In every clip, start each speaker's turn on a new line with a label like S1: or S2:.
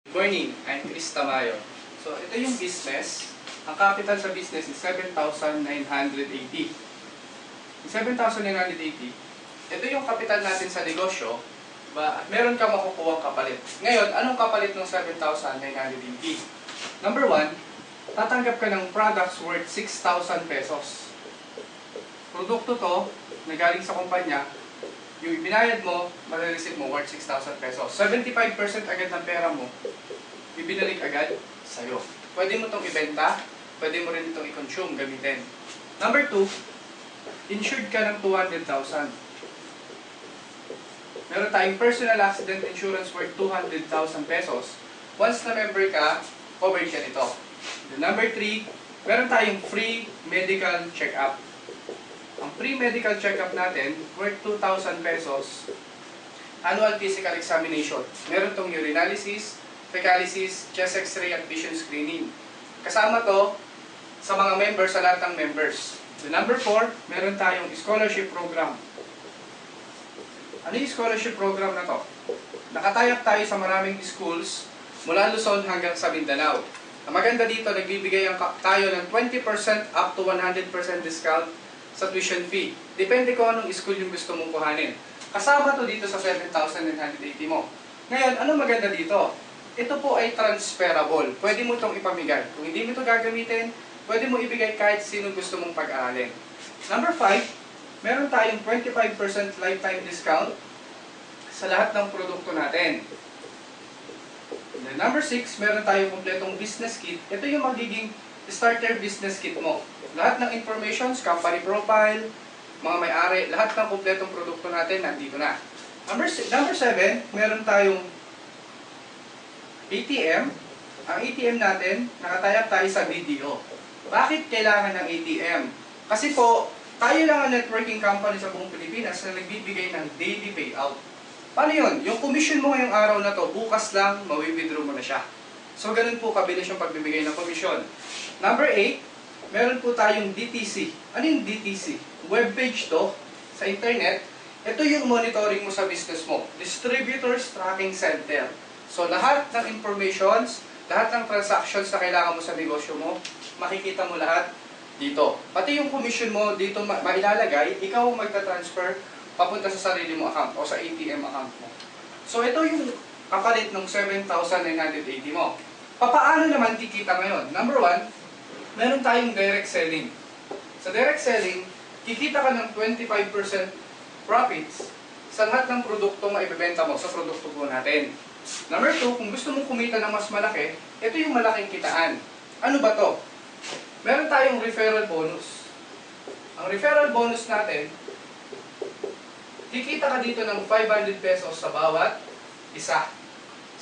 S1: Good morning, I'm Chris Tamayo. So, ito yung business. Ang capital sa business is 7,980. Yung 7,980, ito yung capital natin sa negosyo. Meron ka makukuha kapalit. Ngayon, anong kapalit ng 7,980? Number 1, tatanggap ka ng products worth 6,000 pesos. Produkto to, na galing sa kumpanya, yung ibinayad mo, marireceive mo worth 6,000 pesos. 75% agad ng pera mo, ibinalik agad sa'yo. Pwede mo itong ibenta, pwede mo rin itong i-consume, gamitin. Number 2, insured ka ng 200,000. Meron tayong personal accident insurance worth 200,000 pesos. Once na member ka, covered ka nito. Number 3, meron tayong free medical check-up. Ang free medical check-up natin, worth 2,000 pesos, annual physical examination. Meron tong urinalysis, fecalysis, chest x-ray at vision screening. Kasama to sa mga members, sa lahat ng members. Number 4, meron tayong scholarship program. Ano yung scholarship program na to? Nakatayap tayo sa maraming schools mula Luzon hanggang sa Mindanao. Ang maganda dito, nagbibigay tayo ng 20% up to 100% discount sa tuition fee. Depende kung anong school yung gusto mong kuhanin. Kasama to dito sa 7,980 mo. Ngayon, ano maganda dito? Ito po ay transferable. Pwede mo itong ipamigay. Kung hindi mo ito gagamitin, pwede mo ibigay kahit sino gusto mong pag-aralin. Number 5, meron tayong 25% lifetime discount sa lahat ng produkto natin. And then number 6, meron tayong kompletong business kit. Ito yung magiging starter business kit mo. Lahat ng informations, company profile, mga may-ari, lahat ng kompletong produkto natin nandito na. Number 7, meron tayong ATM. Ang ATM natin, nakatayap tayo sa BDO. Bakit kailangan ng ATM? Kasi po, tayo lang ang networking company sa buong Pilipinas na nagbibigay ng daily payout. Paano yun? Yung commission mo ngayong araw na to, bukas lang, mawi-withdraw mo na siya. So, ganun po kabilis yung pagbibigay ng commission. Number 8, meron po tayong DTC. Ano yung DTC? Webpage to, sa internet. Ito yung monitoring mo sa business mo. Distributors Tracking Center. So, lahat ng informations, lahat ng transactions na kailangan mo sa negosyo mo, makikita mo lahat dito. Pati yung commission mo dito mailalagay, ikaw ang magta-transfer papunta sa sarili mo account o sa ATM account mo. So, ito yung kapalit ng 7,980 mo. Paano naman kikita ngayon? Number 1, meron tayong direct selling. Sa direct selling, kikita ka ng 25% profits sa lahat ng produktong maibibenta mo sa produkto po natin. Number 2, kung gusto mong kumita ng mas malaki, ito yung malaking kitaan. Ano ba to? Meron tayong referral bonus. Ang referral bonus natin, kikita ka dito ng 500 pesos sa bawat isa.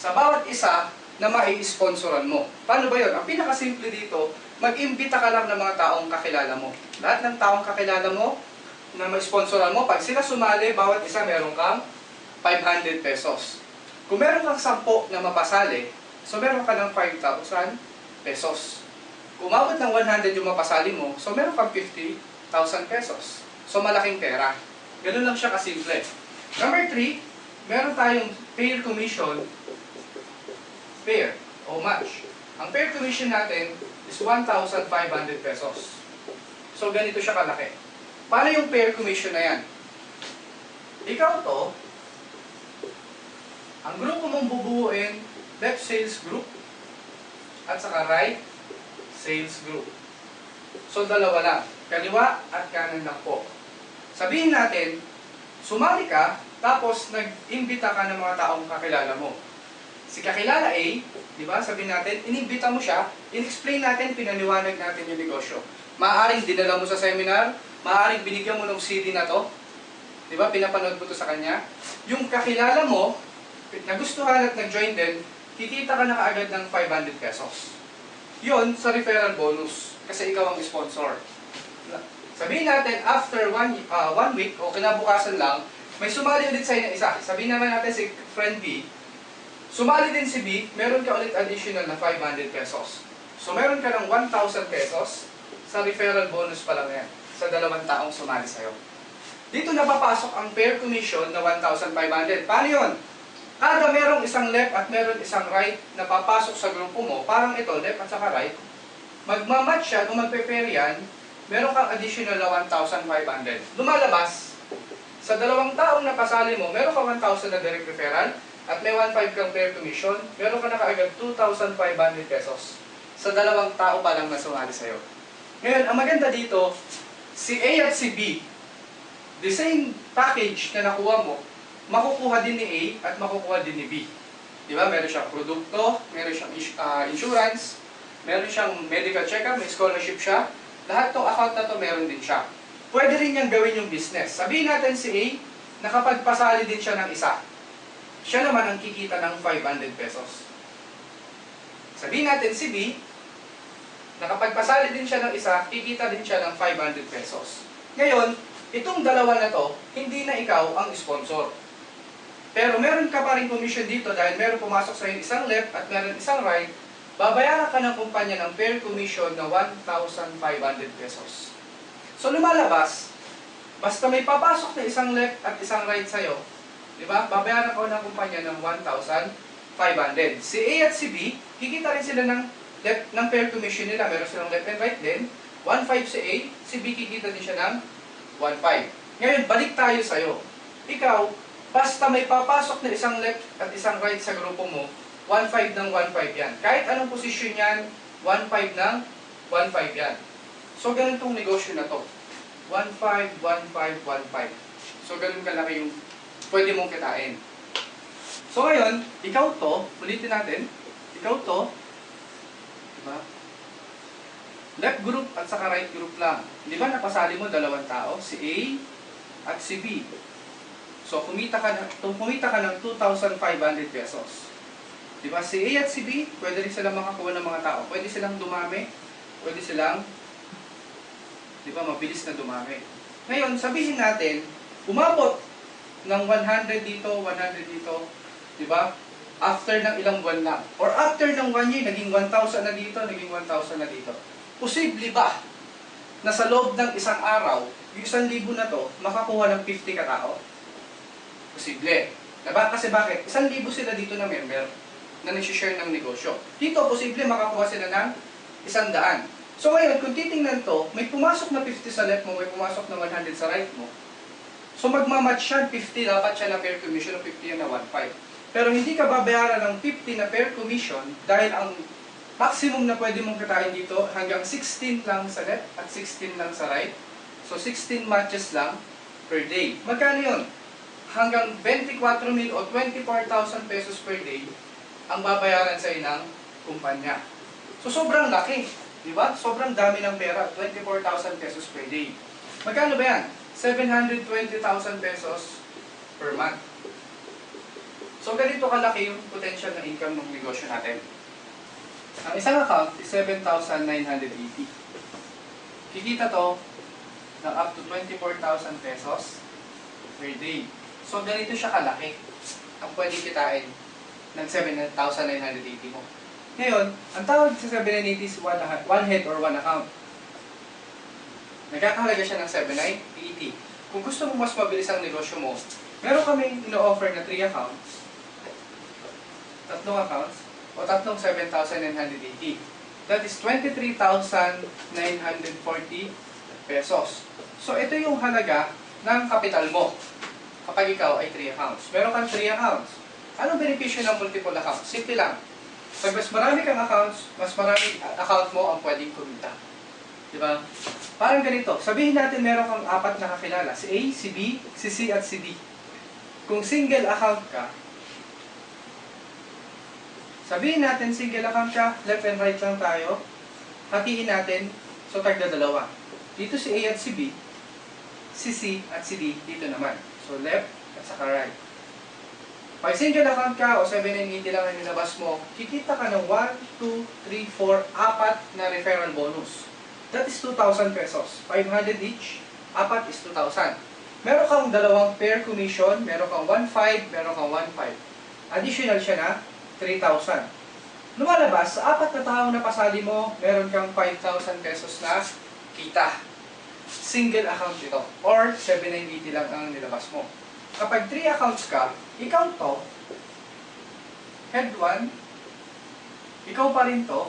S1: Sa bawat isa na mai-sponsoran mo. Paano ba yun? Ang pinakasimple dito, mag-imbita ka lang ng mga taong kakilala mo. Lahat ng taong kakilala mo na ma-sponsoran mo, pag sila sumali, bawat isa meron kang 500 pesos. Kung meron kang 10 na mapasali, so meron ka ng 5,000 pesos. Kung umabot ng 100 yung mapasali mo, so meron kang 50,000 pesos. So malaking pera. Ganun lang siya kasimple. Number 3, meron tayong pair commission, pair o match. Ang pair commission natin is 1,500 pesos. So ganito siya kalaki. Paano yung pair commission na yan? Ikaw to, ang grupo mong bubuuin, left sales group at saka right sales group. So dalawa lang, kaliwa at kanan lang po. Sabihin natin, sumali ka, tapos nag-imbita ka ng mga taong kakilala mo. Si kakilala A, di ba, sabihin natin, inimbita mo siya, in-explain natin, pinaliwanag natin yung negosyo. Maaaring dinala mo sa seminar, maaaring binigyan mo ng CD na to, di ba, pinapanood mo to sa kanya. Yung kakilala mo, nagustuhan at nag-join din, kikita ka na kaagad ng 500 pesos. Yun sa referral bonus, kasi ikaw ang sponsor. Sabihin natin, after one week o kinabukasan lang, may sumali ulit sa'yo ng isa. Sabihin naman natin si friend B, sumali din si B, meron ka ulit additional na 500 pesos. So meron ka ng 1,000 pesos sa referral bonus pa lang yan, sa dalawang taong sumali sa'yo. Dito napapasok ang pair commission na 1,500. Paano yun? Kada merong isang left at meron isang right na papasok sa grupo mo, parang ito, left at saka right, magmamatch yan o magpe-pair yan, meron kang additional na 1,500. Lumalabas, sa dalawang taong napasali mo, meron ka 1,000 na direct referral at may 1,500 kang pair commission, meron ka na kaagad 2,500 pesos sa dalawang tao pa lang na sumali sa'yo. Ngayon, ang maganda dito, si A at si B, the same package na nakuha mo, makukuha din ni A at makukuha din ni B. Di ba? Meron siyang produkto, meron siyang insurance, meron siyang medical check-up, may scholarship siya. Lahat ng account na to meron din siya. Pwede rin niyang gawin yung business. Sabihin natin si A, nakapagpasali din siya ng isa. Siya naman ang kikita ng 500 pesos. Sabihin natin si B, nakapagpasali din siya ng isa, kikita din siya ng 500 pesos. Ngayon, itong dalawa na to, hindi na ikaw ang sponsor. Pero meron ka pa rin commission dito dahil meron pumasok sa iyo isang left at meron isang right, babayaran ka ng kumpanya ng pair commission na 1,500 pesos. So lumalabas, basta may papasok na isang left at isang right sa'yo, di ba? Babayaran ka ng kumpanya ng 1,500. Si A at si B, kikita rin sila ng pair commission nila. Meron silang left and right din. 1,500 si A, si B kikita din siya ng 1,500. Ngayon, balik tayo sa'yo. Ikaw, basta may papasok na isang left at isang right sa grupo mo, 1,500 ng 1,500 yan. Kahit anong posisyon yan, 1,500 ng 1,500 yan. So, ganun tong negosyo na to. 1,500, 1,500, 1,500. So, ganun kalaki yung pwede mong kitain. So, ngayon, ikaw to, ulitin natin, ikaw to, diba? Left group at saka right group lang. Di ba napasali mo dalawang tao, si A at si B. So, kumita ka ng 2,500 pesos. Diba? Si A at si B, pwede rin silang makakuha ng mga tao. Pwede silang dumami, pwede silang, diba, mabilis na dumami. Ngayon, sabihin natin, umabot ng 100 dito, 100 dito, diba? After ng ilang buwan lang. Or after ng 1 year, naging 1,000 na dito, naging 1,000 na dito. Posible ba na sa loob ng isang araw, yung 1,000 na to, makakuha ng 50 katao? Posible. Diba? Kasi bakit? 1,000 sila dito na member na nag-share ng negosyo. Dito, posible makakuha sila ng 100. So ngayon, kung titingnan to, may pumasok na 50 sa left mo, may pumasok na 100 sa right mo. So magmamatch yan, 50 dapat siya na pair commission, 50 yan na 1,500. Pero hindi ka babayaran ng 50 na pair commission dahil ang maximum na pwede mong kitain dito hanggang 16 lang sa left at 16 lang sa right. So 16 matches lang per day. Magkano yun? Hanggang 24,000 o 24,000 pesos per day ang babayaran sa ng kumpanya. So sobrang laki, di ba? Sobrang dami ng pera, 24,000 pesos per day. Magkano ba yan? 720,000 pesos per month. So ganito kalaki yung potential na income ng negosyo natin. Ang isang account is 7,980. Kikita to ng up to 24,000 pesos per day. So, ganito siya kalaki ang pwede kitain ng 7,980 mo. Ngayon, ang tawag sa 7,980 is one head or one account. Nagkakahalaga siya ng 7,980. Kung gusto mo mas mabilis ang negosyo mo, meron kaming ino-offer na 3 accounts, 3 accounts, o 7,980. That is 23,940 pesos. So, ito yung halaga ng kapital mo kapag ikaw ay 3 accounts. Meron kang 3 accounts. Anong benepisyo ng multiple accounts? Simple lang. Pag mas marami kang accounts, mas marami account mo ang pwedeng kumita. Diba? Parang ganito. Sabihin natin meron kang 4 na kakilala. Si A, si B, si C, at si D. Kung single account ka, sabihin natin single account ka, left and right lang tayo, hatiin natin, so tagda dalawa. Dito si A at si B, si C at si D, dito naman. So left at saka right. Pag single account ka o 7,980 lang ang nilabas mo, kikita ka ng 1, 2, 3, 4, 4 na referral bonus. That is 2,000 pesos. 500 each, 4 is 2,000. Meron kang dalawang pair commission, meron kang 1,500, meron kang 1,500. Additional siya na 3,000. Lumalabas, sa 4 na taong napasali mo, meron kang 5,000 pesos na kita. Single account ito. Or 7,980 lang ang nilabas mo. Kapag 3 accounts ka, ikaw to, head 1, ikaw pa rin to,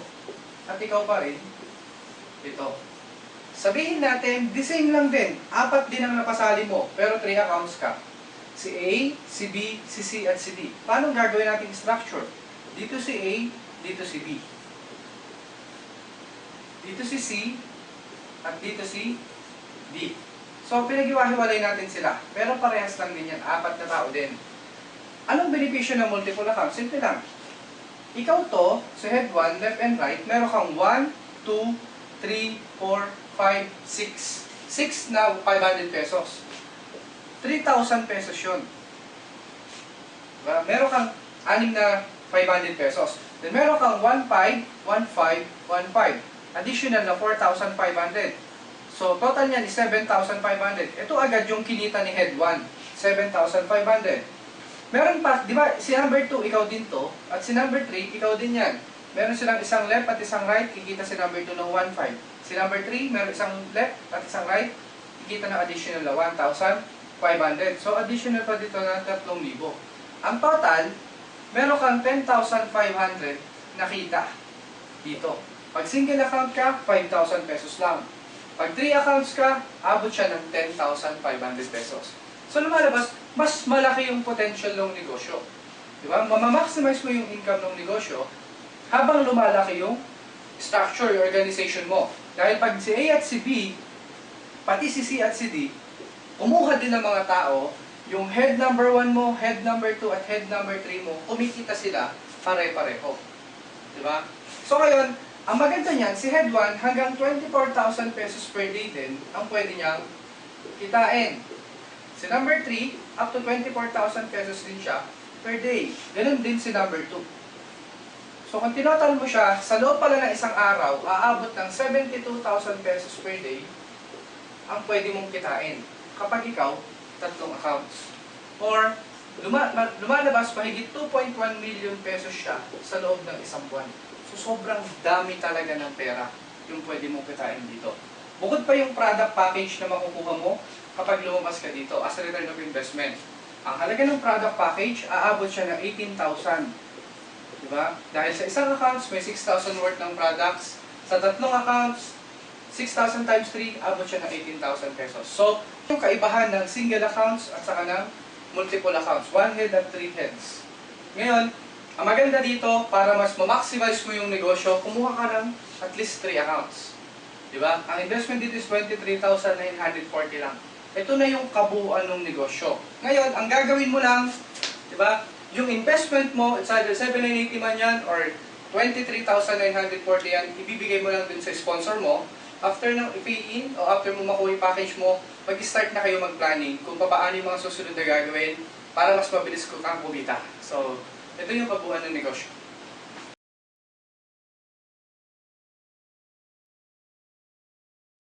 S1: at ikaw pa rin ito. Sabihin natin, the same lang din. 4 din ang napasali mo, pero 3 accounts ka. Si A, si B, si C, at si D. Paano gagawin natin structure? Dito si A, dito si B. Dito si C, at dito si D. So, pinag-iwahiwalay natin sila. Pero parehas lang din yan. 4 na tao din. Anong benepisyo ng multiple account? Simple lang. Ikaw to, sa head 1, left and right, meron kang 1, 2, 3, 4, 5, 6. 6 na 500 pesos. 3,000 pesos yun. Diba? Meron kang 6 na 500 pesos. Then meron kang 1,500, 1,500, 1,500. Additional na 4,500. So, total niyan is 7,500. Ito agad yung kinita ni head 1. 7,500. Meron pa, di ba, si number 2, ikaw din to. At si number 3, ikaw din yan. Meron silang isang left at isang right, kikita si number 2 ng 1,500. Si number 3, meron isang left at isang right, kikita ng additional na 1,500. So, additional pa dito na 3,000. Ang total, meron kang 10,500 na kita dito. Pag single account ka, 5,000 pesos lang. Pag 3 accounts ka, abot siya ng 10,500 pesos. So, lumalabas, mas malaki yung potential ng negosyo. Diba? Mamamaximize mo yung income ng negosyo habang lumalaki yung structure, yung organization mo. Dahil pag si A at si B, pati si C at si D, kumuha din ng mga tao, yung head number 1 mo, head number 2, at head number 3 mo, kumikita sila pare-pareho. Diba? So ngayon, ang maganda niyan, si head 1 hanggang 24,000 pesos per day din ang pwede niyang kitain. Si number 3, up to 24,000 pesos din siya per day. Ganun din si number 2. So kung tinotal mo siya, sa loob pala ng isang araw, aabot ng 72,000 pesos per day ang pwede mong kitain kapag ikaw 3 accounts. Or lumalabas mahigit 2.1 million pesos siya sa loob ng isang buwan. So sobrang dami talaga ng pera yung pwede mong kitain dito. Bukod pa yung product package na makukuha mo kapag lumabas ka dito as a return of investment. Ang halaga ng product package, aabot siya ng 18,000. Diba? Dahil sa isang accounts, may 6,000 worth ng products. Sa 3 accounts, 6,000 times 3, abot siya ng 18,000 pesos. So, yung kaibahan ng single accounts at saka ng multiple accounts. 1 head at 3 heads. Ngayon, ang maganda dito, para mas ma-maximize mo yung negosyo, kumuha ka ng at least 3 accounts. Diba? Ang investment dito is 23,940 lang. Ito na yung kabuuan ng negosyo. Ngayon, ang gagawin mo lang, diba? Yung investment mo, it's either 7,980 man yan or 23,940 yan, ibibigay mo lang dun sa sponsor mo. After ng i-pay-in o after mo makuha yung package mo, mag-start na kayo mag-planning kung paano yung mga susunod na gagawin para mas mabilis ko kang kumita. So, ito yung kabuuan ng negosyo.